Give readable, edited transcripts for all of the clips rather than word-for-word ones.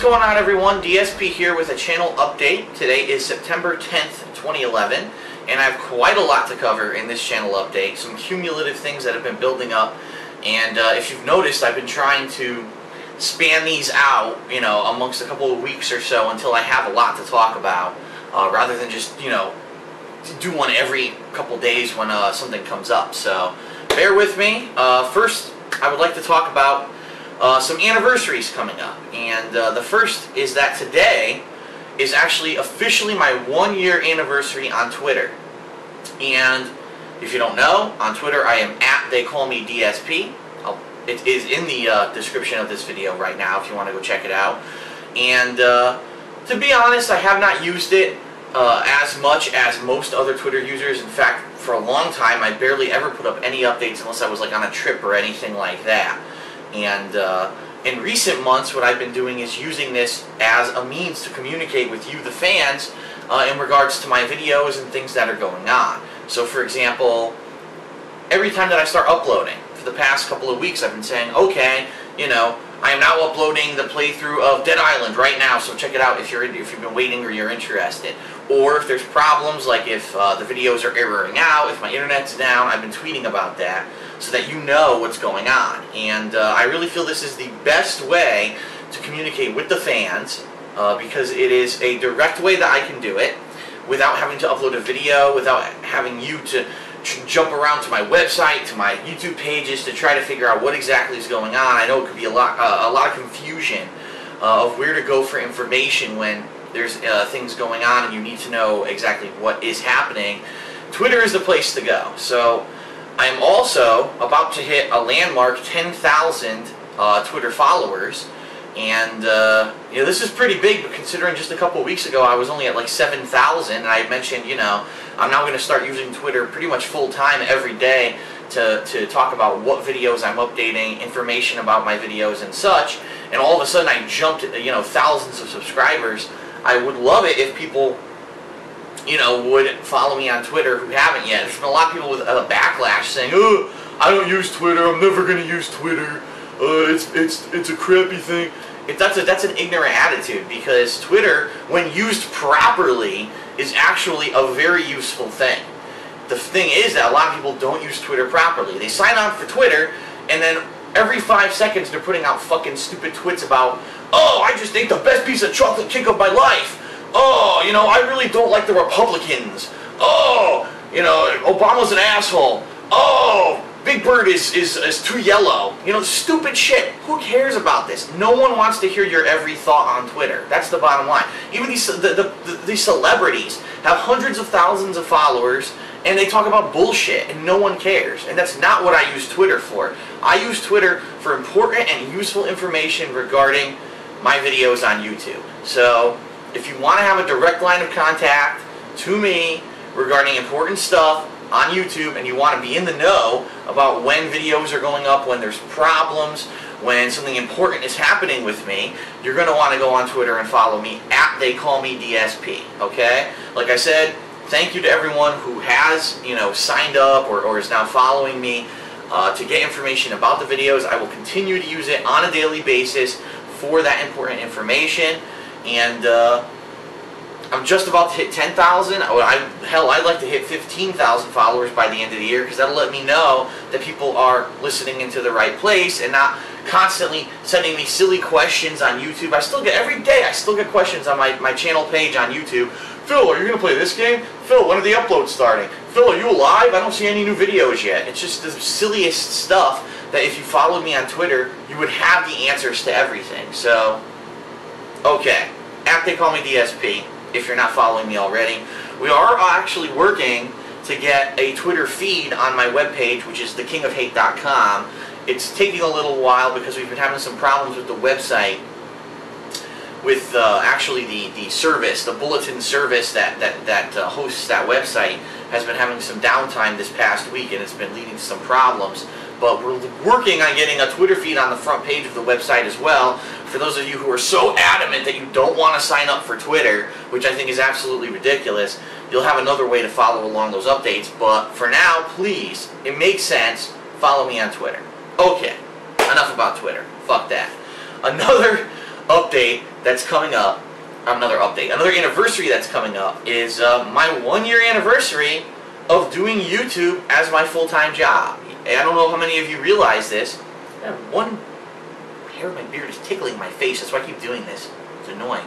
going on, everyone? DSP here with a channel update. Today is September 10th, 2011, and I have quite a lot to cover in this channel update. Some cumulative things that have been building up, and if you've noticed, I've been trying to span these out, amongst a couple of weeks or so until I have a lot to talk about, rather than just, do one every couple days when something comes up. So bear with me. First, I would like to talk about some anniversaries coming up, and the first is that today is actually officially my 1-year anniversary on Twitter. And if you don't know, on Twitter I am @TheyCallMeDSP. It is in the description of this video right now if you want to go check it out. And to be honest, I have not used it as much as most other Twitter users. In fact, for a long time I barely ever put up any updates unless I was like on a trip or anything like that. And in recent months, what I've been doing is using this as a means to communicate with you, the fans, in regards to my videos and things that are going on. So, for example, every time that I start uploading, for the past couple of weeks, I've been saying, okay, I am now uploading the playthrough of Dead Island right now, so check it out if you've been waiting or you're interested. Or if there's problems, like if the videos are erroring out, if my internet's down, I've been tweeting about that so that you know what's going on. And I really feel this is the best way to communicate with the fans, because it is a direct way that I can do it without having to upload a video, without having you to jump around to my website, to my YouTube pages to try to figure out what exactly is going on. I know it could be a lot of confusion of where to go for information when there's things going on and you need to know exactly what is happening. Twitter is the place to go. So I'm also about to hit a landmark 10,000 Twitter followers, and this is pretty big, but considering just a couple of weeks ago I was only at like 7,000, and I mentioned, I'm now going to start using Twitter pretty much full time every day to talk about what videos I'm updating, information about my videos and such, and all of a sudden I jumped at, thousands of subscribers. I would love it if people would follow me on Twitter who haven't yet. There's been a lot of people with a backlash saying, "Oh, I don't use Twitter. I'm never going to use Twitter. It's a crappy thing." That's an ignorant attitude, because Twitter, when used properly, is actually a very useful thing. The thing is that a lot of people don't use Twitter properly. They sign on for Twitter, and then every 5 seconds they're putting out fucking stupid tweets about, "Oh, I just ate the best piece of chocolate cake of my life. Oh, I really don't like the Republicans. Oh, Obama's an asshole. Oh, Big Bird is too yellow." Stupid shit. Who cares about this? No one wants to hear your every thought on Twitter. That's the bottom line. Even these celebrities have hundreds of thousands of followers, and they talk about bullshit, and no one cares. And that's not what I use Twitter for. I use Twitter for important and useful information regarding my videos on YouTube. So if you want to have a direct line of contact to me regarding important stuff on YouTube, and you want to be in the know about when videos are going up, when there's problems, when something important is happening with me, you're going to want to go on Twitter and follow me @TheyCallMeDSP, okay? Like I said, thank you to everyone who has, signed up or is now following me to get information about the videos. I will continue to use it on a daily basis for that important information. And I'm just about to hit 10,000. Hell, I'd like to hit 15,000 followers by the end of the year, because that'll let me know that people are listening into the right place and not constantly sending me silly questions on YouTube. Every day I still get questions on my channel page on YouTube. "Phil, are you going to play this game? Phil, when are the uploads starting? Phil, are you alive? I don't see any new videos yet." It's just the silliest stuff that if you followed me on Twitter, you would have the answers to everything. So, okay, @TheyCallMeDSP, if you're not following me already. We are actually working to get a Twitter feed on my webpage, which is thekingofhate.com. It's taking a little while because we've been having some problems with the website, with actually the service, the bulletin service that hosts that website has been having some downtime this past week, and it's been leading to some problems. But we're working on getting a Twitter feed on the front page of the website as well. For those of you who are so adamant that you don't want to sign up for Twitter, which I think is absolutely ridiculous, you'll have another way to follow along those updates. But for now, please, it makes sense, follow me on Twitter. Okay, enough about Twitter. Fuck that. Another update that's coming up, another anniversary that's coming up is my 1-year anniversary of doing YouTube as my full-time job. I don't know how many of you realize this. One hair of my beard is tickling my face. That's why I keep doing this. It's annoying.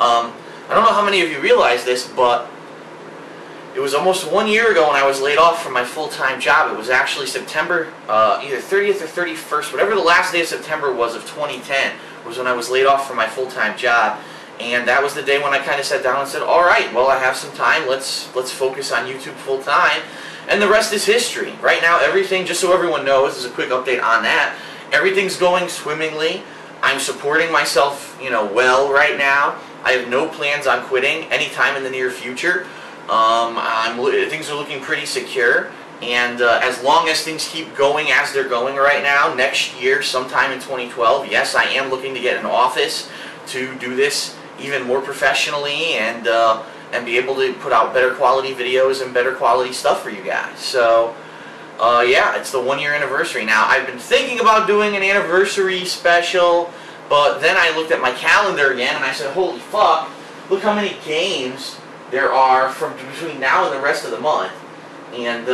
I don't know how many of you realize this, but it was almost 1 year ago when I was laid off from my full-time job. It was actually September either 30th or 31st, whatever the last day of September was of 2010, was when I was laid off from my full-time job. And that was the day when I kind of sat down and said, all right, well, I have some time. Let's focus on YouTube full-time. And the rest is history. Right now, everything, just so everyone knows, this is a quick update on that, everything's going swimmingly. I'm supporting myself, well right now. I have no plans on quitting anytime in the near future. Things are looking pretty secure. And as long as things keep going as they're going right now, next year, sometime in 2012, yes, I am looking to get an office to do this even more professionally and be able to put out better quality videos and better quality stuff for you guys. So, yeah, it's the 1-year anniversary. Now, I've been thinking about doing an anniversary special, but then I looked at my calendar again and I said, holy fuck, look how many games there are from between now and the rest of the month. And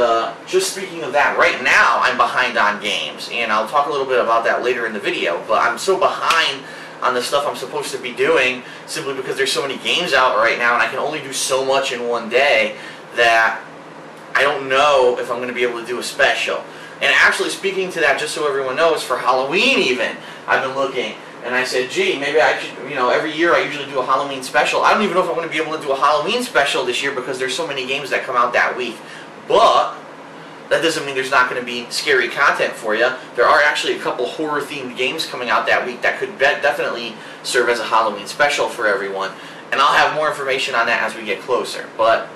just speaking of that, right now I'm behind on games, and I'll talk a little bit about that later in the video, but I'm so behind on the stuff I'm supposed to be doing simply because there's so many games out right now and I can only do so much in one day that I don't know if I'm going to be able to do a special. And actually, speaking to that, just so everyone knows, for Halloween even, I've been looking and I said, gee, maybe I should, every year I usually do a Halloween special. I don't even know if I'm going to be able to do a Halloween special this year because there's so many games that come out that week. But that doesn't mean there's not going to be scary content for you. There are actually a couple horror-themed games coming out that week that could definitely serve as a Halloween special for everyone. And I'll have more information on that as we get closer. But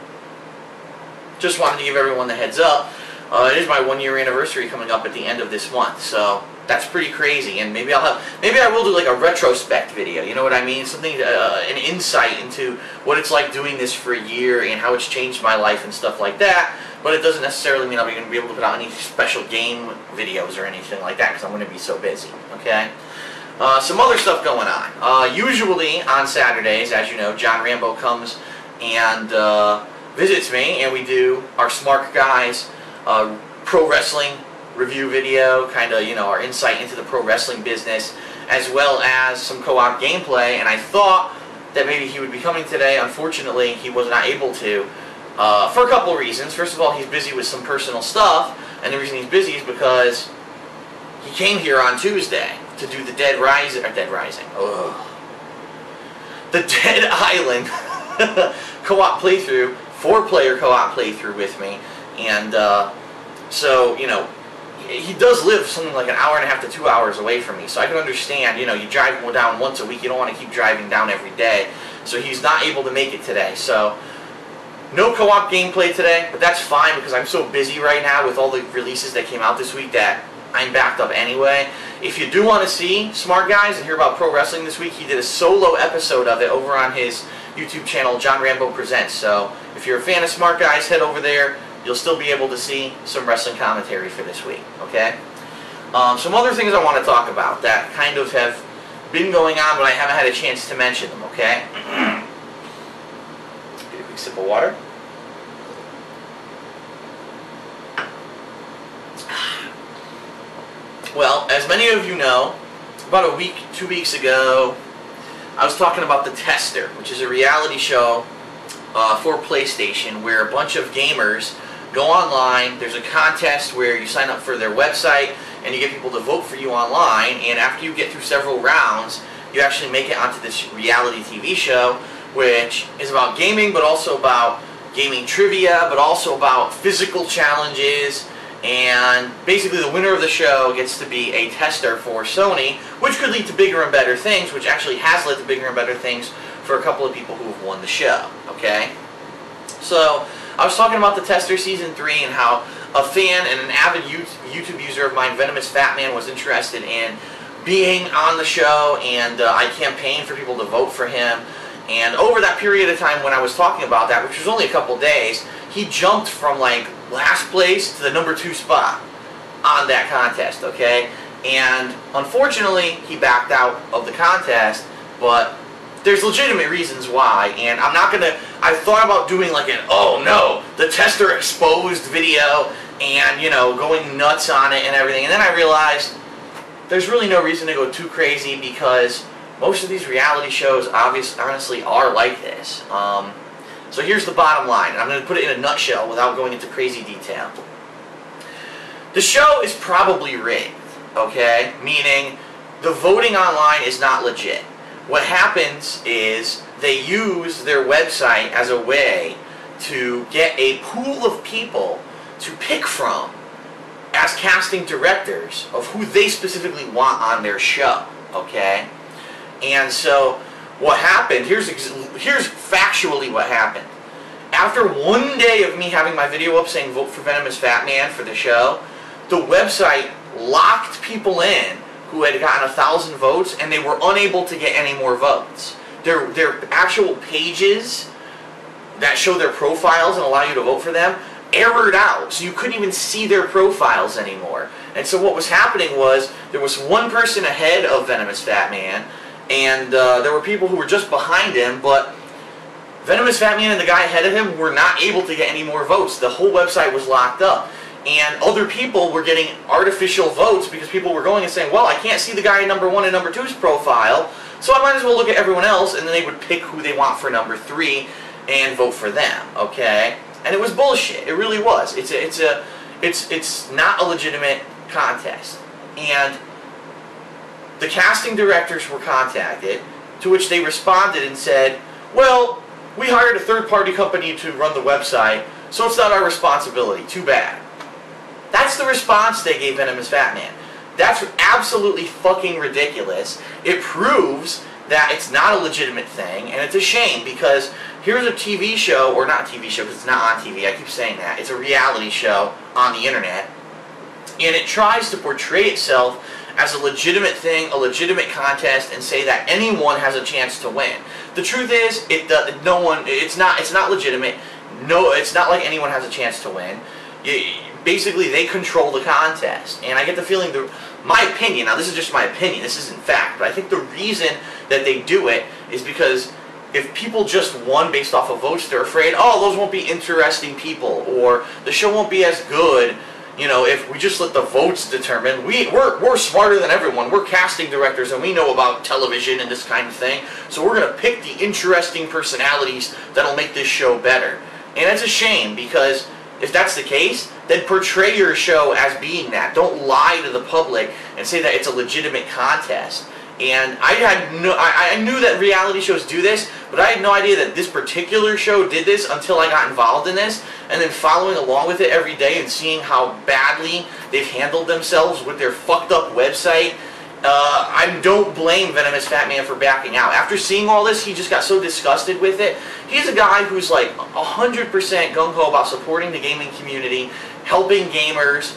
just wanted to give everyone the heads up. It is my 1-year anniversary coming up at the end of this month, so that's pretty crazy. And maybe I will do like a retrospect video. You know what I mean? Something, an insight into what it's like doing this for a year and how it's changed my life and stuff like that. But it doesn't necessarily mean I'm going to be able to put out any special game videos or anything like that because I'm going to be so busy. Okay. Some other stuff going on. Usually on Saturdays, as you know, John Rambo comes and visits me, and we do our Smart Guys pro wrestling review video, kind of, our insight into the pro wrestling business, as well as some co-op gameplay. And I thought that maybe he would be coming today. Unfortunately, he was not able to, for a couple of reasons. First of all, he's busy with some personal stuff, and the reason he's busy is because he came here on Tuesday to do the Dead Rising, the Dead Island co-op playthrough, 4-player co-op playthrough with me. And so, he does live something like an hour and a half to 2 hours away from me, so I can understand, you drive down once a week, you don't want to keep driving down every day. So he's not able to make it today. So no co-op gameplay today, but that's fine because I'm so busy right now with all the releases that came out this week that I'm backed up anyway. If you do want to see Smart Guys and hear about pro wrestling this week, he did a solo episode of it over on his YouTube channel, John Rambo Presents. So if you're a fan of Smart Guys, head over there. You'll still be able to see some wrestling commentary for this week, okay? Some other things I want to talk about that kind of have been going on, but I haven't had a chance to mention them, okay? Get a quick sip of water. Well, as many of you know, about a week, 2 weeks ago, I was talking about The Tester, which is a reality show for PlayStation where a bunch of gamers go online. There's a contest where you sign up for their website and you get people to vote for you online, and after you get through several rounds, you actually make it onto this reality TV show, which is about gaming, but also about gaming trivia, but also about physical challenges. And basically the winner of the show gets to be a tester for Sony, which could lead to bigger and better things, which actually has led to bigger and better things for a couple of people who have won the show, okay? So I was talking about The Tester Season 3 and how a fan and an avid YouTube user of mine, Venomous Fat Man, was interested in being on the show, and I campaigned for people to vote for him. And over that period of time when I was talking about that, which was only a couple days, he jumped from like last place to the #2 spot on that contest, okay? And unfortunately, he backed out of the contest but there's legitimate reasons why, and I'm not gonna. I thought about doing like an "oh no, the tester exposed" video, and going nuts on it and everything, and then I realized there's really no reason to go too crazy because most of these reality shows honestly are like this. So here's the bottom line, and I'm going to put it in a nutshell without going into crazy detail. The show is probably rigged, okay? Meaning the voting online is not legit. What happens is they use their website as a way to get a pool of people to pick from as casting directors of who they specifically want on their show, okay? And so what happened, here's factually what happened. After one day of me having my video up saying vote for Venomous Fat Man for the show, the website locked people in who had gotten 1,000 votes, and they were unable to get any more votes. Their actual pages that show their profiles and allow you to vote for them errored out, so you couldn't even see their profiles anymore. And so what was happening was there was one person ahead of Venomous Fat Man, and there were people who were just behind him, but Venomous Fat Man and the guy ahead of him were not able to get any more votes. The whole website was locked up. And other people were getting artificial votes because people were going and saying, well, I can't see the guy in number 1 and number 2's profile, so I might as well look at everyone else, and then they would pick who they want for number 3 and vote for them, okay? And it was bullshit. It really was. It's not a legitimate contest. And the casting directors were contacted, to which they responded and said, well, we hired a third-party company to run the website, so it's not our responsibility. Too bad. That's the response they gave Venomous Fat Man. That's absolutely fucking ridiculous. It proves that it's not a legitimate thing, and it's a shame because here's a TV show, or not a TV show because it's not on TV, I keep saying that. It's a reality show on the internet, and it tries to portray itself as a legitimate thing, a legitimate contest, and say that anyone has a chance to win. The truth is, it's not legitimate. No, it's not like anyone has a chance to win. Basically, they control the contest, and I get the feeling, my opinion, now this is just my opinion, this isn't fact, but I think the reason that they do it is because if people just won based off of votes, they're afraid, oh, those won't be interesting people, or the show won't be as good, if we just let the votes determine. We're smarter than everyone. We're casting directors, and we know about television and this kind of thing, so we're going to pick the interesting personalities that'll make this show better. And it's a shame, because if that's the case, then portray your show as being that. Don't lie to the public and say that it's a legitimate contest. And I knew that reality shows do this, but I had no idea that this particular show did this until I got involved in this, and then following along with it every day and seeing how badly they've handled themselves with their fucked up website. I don't blame Venomous Fat Man for backing out. After seeing all this, he just got so disgusted with it. He's a guy who's like 100% gung-ho about supporting the gaming community, helping gamers,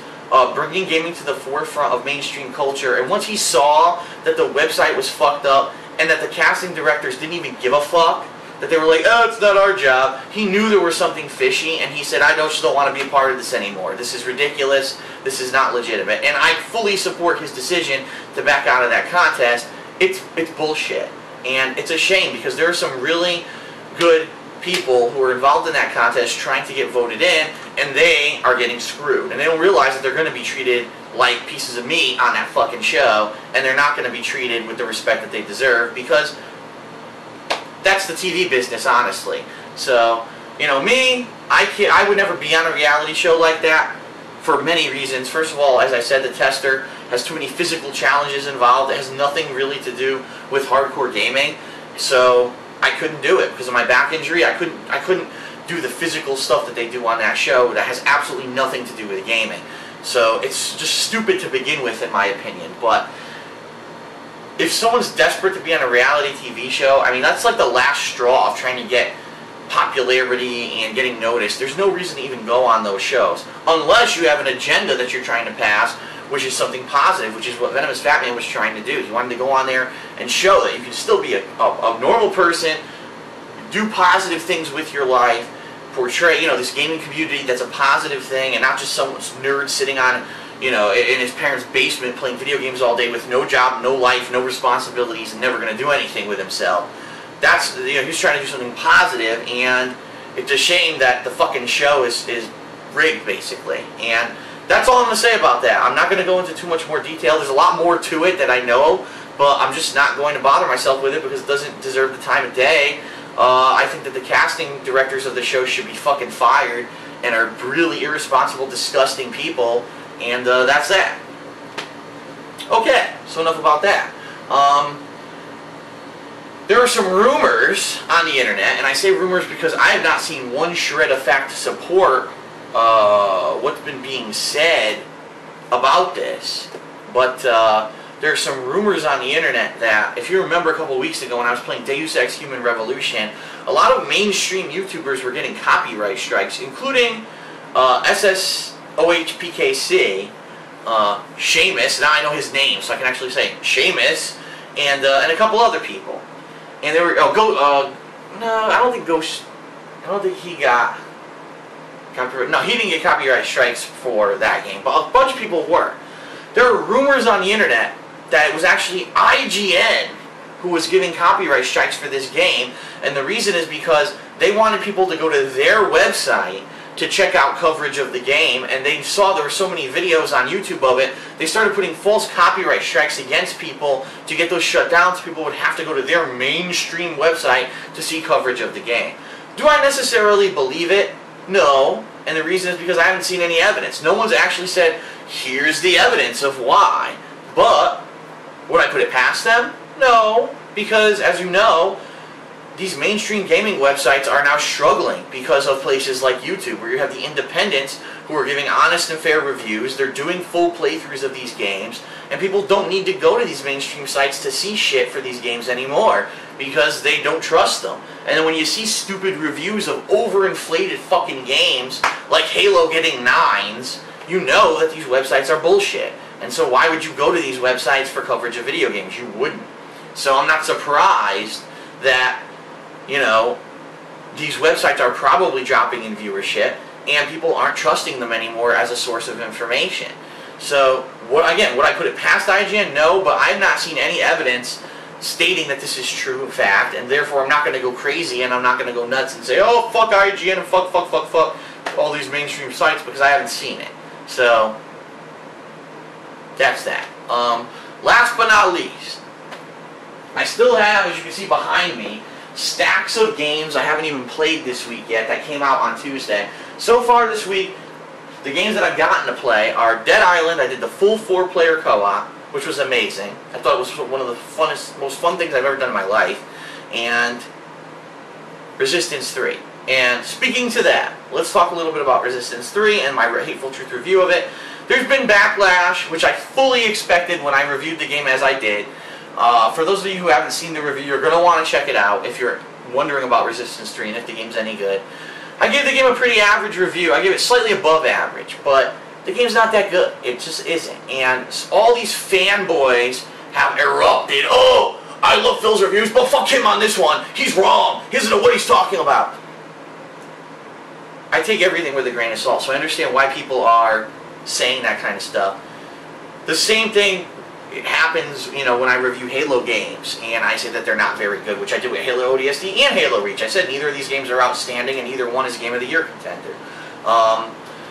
bringing gaming to the forefront of mainstream culture. And once he saw that the website was fucked up and that the casting directors didn't even give a fuck, that they were like, oh, it's not our job, he knew there was something fishy, and he said, I just don't want to be a part of this anymore. This is ridiculous. This is not legitimate. And I fully support his decision to back out of that contest. It's bullshit. And it's a shame because there are some really good people who are involved in that contest trying to get voted in, and they are getting screwed. And they don't realize that they're going to be treated like pieces of meat on that fucking show, and they're not going to be treated with the respect that they deserve, because that's the TV business, honestly. So, me, I would never be on a reality show like that for many reasons. First of all, as I said, the tester has too many physical challenges involved. It has nothing really to do with hardcore gaming. So I couldn't do it because of my back injury. I couldn't do the physical stuff that they do on that show. That has absolutely nothing to do with gaming. So it's just stupid to begin with, in my opinion. But if someone's desperate to be on a reality TV show, I mean, that's like the last straw of trying to get popularity and getting noticed. There's no reason to even go on those shows, unless you have an agenda that you're trying to pass, which is something positive, which is what Venomous Fat Man was trying to do. He wanted to go on there and show that you can still be a normal person, do positive things with your life, portray, this gaming community that's a positive thing, and not just some nerd sitting on you know, in his parents' basement playing video games all day with no job, no life, no responsibilities, and never going to do anything with himself. That's, you know, he's trying to do something positive, and it's a shame that the fucking show is rigged, basically. And that's all I'm going to say about that. I'm not going to go into too much more detail. There's a lot more to it that I know, but I'm just not going to bother myself with it because it doesn't deserve the time of day. I think that the casting directors of the show should be fucking fired and are really irresponsible, disgusting people, and that's that. Okay, so enough about that. There are some rumors on the internet, and I say rumors because I have not seen one shred of fact to support what's been being said about this, but there are some rumors on the internet that, if you remember a couple weeks ago when I was playing Deus Ex Human Revolution, a lot of mainstream YouTubers were getting copyright strikes, including SSOHPKC, Seamus, now I know his name, so I can actually say Seamus, and a couple other people. And they were, no, I don't think he got copyright, no, he didn't get copyright strikes for that game, but a bunch of people were. There are rumors on the internet that it was actually IGN who was giving copyright strikes for this game, and the reason is because they wanted people to go to their website to check out coverage of the game, and they saw there were so many videos on YouTube of it, they started putting false copyright strikes against people to get those shut down, so people would have to go to their mainstream website to see coverage of the game. Do I necessarily believe it? No, and the reason is because I haven't seen any evidence. No one's actually said, here's the evidence of why. But, would I put it past them? No, because, as you know, these mainstream gaming websites are now struggling because of places like YouTube, where you have the independents who are giving honest and fair reviews. They're doing full playthroughs of these games, and people don't need to go to these mainstream sites to see shit for these games anymore because they don't trust them. And then when you see stupid reviews of overinflated fucking games like Halo getting 9s, you know that these websites are bullshit. And so why would you go to these websites for coverage of video games? You wouldn't. So I'm not surprised that, you know, these websites are probably dropping in viewership and people aren't trusting them anymore as a source of information. So, would I put it past IGN? No, but I've not seen any evidence stating that this is true fact, and therefore I'm not going to go crazy and I'm not going to go nuts and say, oh, fuck IGN and fuck all these mainstream sites, because I haven't seen it. So, that's that. Last but not least, I still have, as you can see behind me, stacks of games I haven't even played this week yet that came out on Tuesday. So far this week, the games that I've gotten to play are Dead Island. I did the full 4-player co-op, which was amazing. I thought it was one of the most fun things I've ever done in my life. And Resistance 3. And speaking to that, let's talk a little bit about Resistance 3 and my Hateful Truth review of it. There's been backlash, which I fully expected when I reviewed the game as I did. For those of you who haven't seen the review, you're going to want to check it out if you're wondering about Resistance 3 and if the game's any good. I gave the game a pretty average review. I gave it slightly above average, but the game's not that good. It just isn't. And all these fanboys have erupted. Oh, I love Phil's reviews, but fuck him on this one. He's wrong. He doesn't know what he's talking about. I take everything with a grain of salt, so I understand why people are saying that kind of stuff. The same thing happens, you know, when I review Halo games, and I say that they're not very good, which I do with Halo ODST and Halo Reach. I said neither of these games are outstanding, and either one is Game of the Year contender.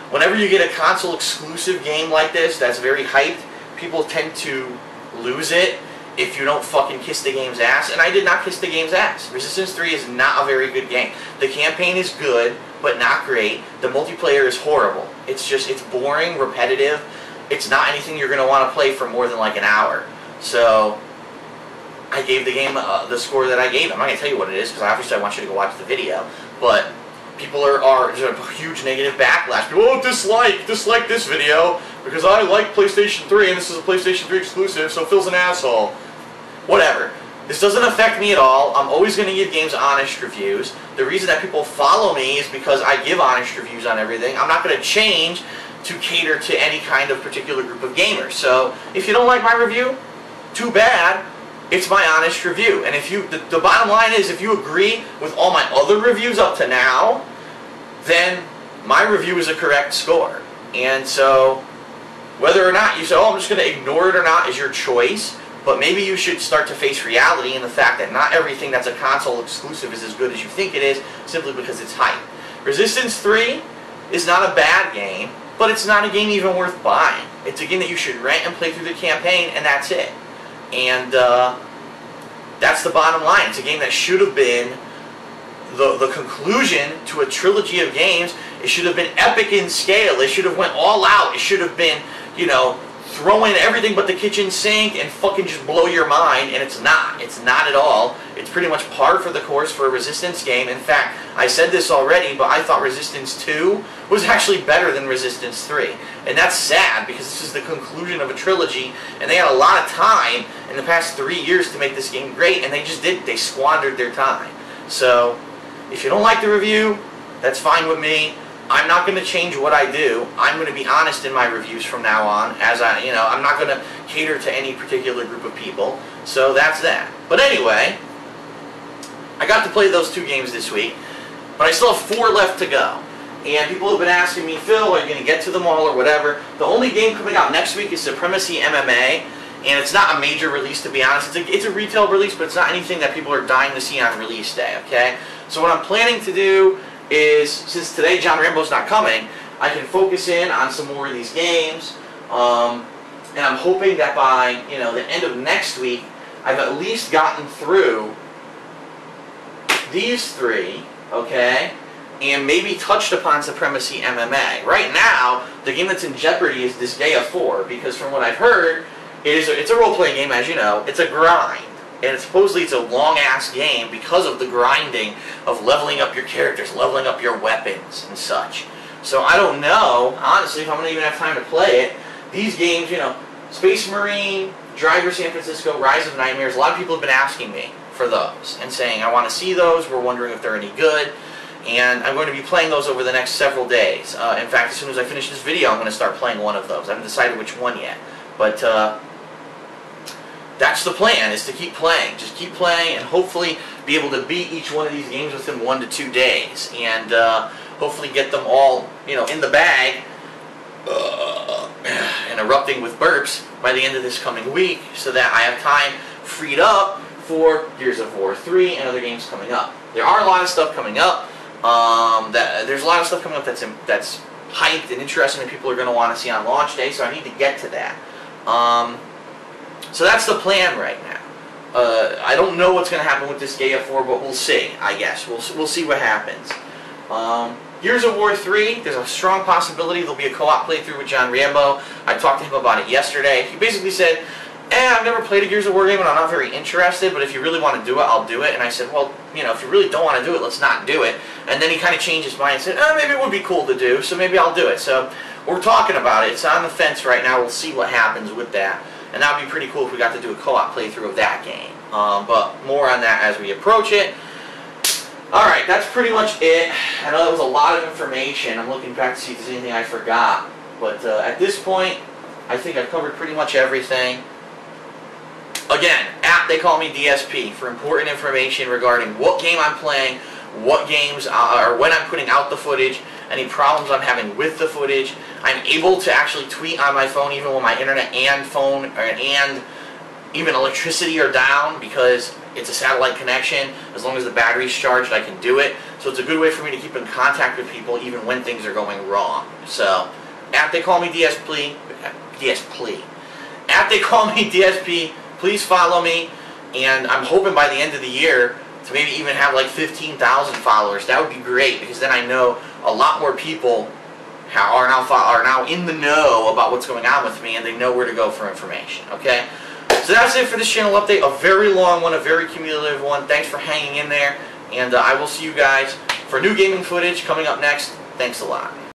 Whenever you get a console exclusive game like this that's very hyped, people tend to lose it if you don't fucking kiss the game's ass, and I did not kiss the game's ass. Resistance 3 is not a very good game. The campaign is good, but not great. The multiplayer is horrible. It's boring, repetitive. It's not anything you're going to want to play for more than like an hour. So, I gave the game the score that I gave. I'm not going to tell you what it is, because obviously I want you to go watch the video. But people there's a huge negative backlash. People, oh, dislike this video, because I like PlayStation 3, and this is a PlayStation 3 exclusive, so Phil's an asshole. Whatever. This doesn't affect me at all. I'm always going to give games honest reviews. The reason that people follow me is because I give honest reviews on everything. I'm not going to change to cater to any kind of particular group of gamers. So, if you don't like my review, too bad. It's my honest review. And if you, the bottom line is, if you agree with all my other reviews up to now, then my review is a correct score. And so, Whether or not you say, oh, I'm just going to ignore it or not is your choice, but maybe you should start to face reality in the fact that not everything that's a console exclusive is as good as you think it is, simply because it's hype. Resistance 3 is not a bad game, but it's not a game even worth buying. It's a game that you should rent and play through the campaign, and that's it. And that's the bottom line. It's a game that should have been the conclusion to a trilogy of games. It should have been epic in scale. It should have went all out. It should have been, you know, throw in everything but the kitchen sink and fucking just blow your mind, and it's not. It's not at all. It's pretty much par for the course for a Resistance game. In fact, I said this already, but I thought Resistance 2 was actually better than Resistance 3. And that's sad, because this is the conclusion of a trilogy, and they had a lot of time in the past 3 years to make this game great, and they just didn't. They squandered their time. So, if you don't like the review, that's fine with me. I'm not going to change what I do. I'm going to be honest in my reviews from now on, as I'm not going to cater to any particular group of people. So that's that. But anyway, I got to play those 2 games this week, but I still have 4 left to go. And people have been asking me, Phil, are you going to get to them all or whatever? The only game coming out next week is Supremacy MMA, and it's not a major release, to be honest. It's a retail release, but it's not anything that people are dying to see on release day, okay? So what I'm planning to do is, since today John Rambo's not coming, I can focus in on some more of these games, and I'm hoping that by the end of next week, I've at least gotten through these 3, okay, and maybe touched upon Supremacy MMA. Right now, the game that's in jeopardy is Disgaea 4, because from what I've heard, it's a role-playing game, as you know. It's a grind. And supposedly it's a long-ass game because of the grinding of leveling up your characters, leveling up your weapons and such. So I don't know, honestly, if I'm going to even have time to play it. These games, Space Marine, Driver San Francisco, Rise of Nightmares, a lot of people have been asking me for those and saying, I want to see those, we're wondering if they're any good. And I'm going to be playing those over the next several days. In fact, as soon as I finish this video, I'm going to start playing one of those. I haven't decided which one yet. But that's the plan, is to keep playing. Just keep playing and hopefully be able to beat each one of these games within 1 to 2 days. And hopefully get them all, in the bag and erupting with burps by the end of this coming week, so that I have time freed up for Gears of War 3 and other games coming up. There are a lot of stuff coming up. There's a lot of stuff coming up that's hyped and interesting and people are going to want to see on launch day, so I need to get to that. So that's the plan right now. I don't know what's going to happen with this Disgaea 4, but we'll see, I guess. We'll see what happens. Gears of War 3, there's a strong possibility there'll be a co-op playthrough with John Rambo. I talked to him about it yesterday. He basically said, I've never played a Gears of War game and I'm not very interested, but if you really want to do it, I'll do it. And I said, well, if you really don't want to do it, let's not do it. And then he kind of changed his mind and said, maybe it would be cool to do, so maybe I'll do it. So we're talking about it. It's on the fence right now. We'll see what happens with that. And that would be pretty cool if we got to do a co-op playthrough of that game. But more on that as we approach it. Alright, that's pretty much it. I know that was a lot of information. I'm looking back to see if there's anything I forgot. But at this point, I think I've covered pretty much everything. Again, they call me DSP for important information regarding what game I'm playing, what games, or when I'm putting out the footage, any problems I'm having with the footage. I'm able to actually tweet on my phone even when my internet and phone and even electricity are down, because it's a satellite connection. As long as the battery's charged, I can do it. So it's a good way for me to keep in contact with people even when things are going wrong. So, they call me DSP, they call me DSP, please follow me. And I'm hoping by the end of the year to maybe even have like 15,000 followers. That would be great, because then I know a lot more people are now in the know about what's going on with me, and they know where to go for information. Okay? So that's it for this channel update. A very long one, a very cumulative one. Thanks for hanging in there, and I will see you guys for new gaming footage coming up next. Thanks a lot.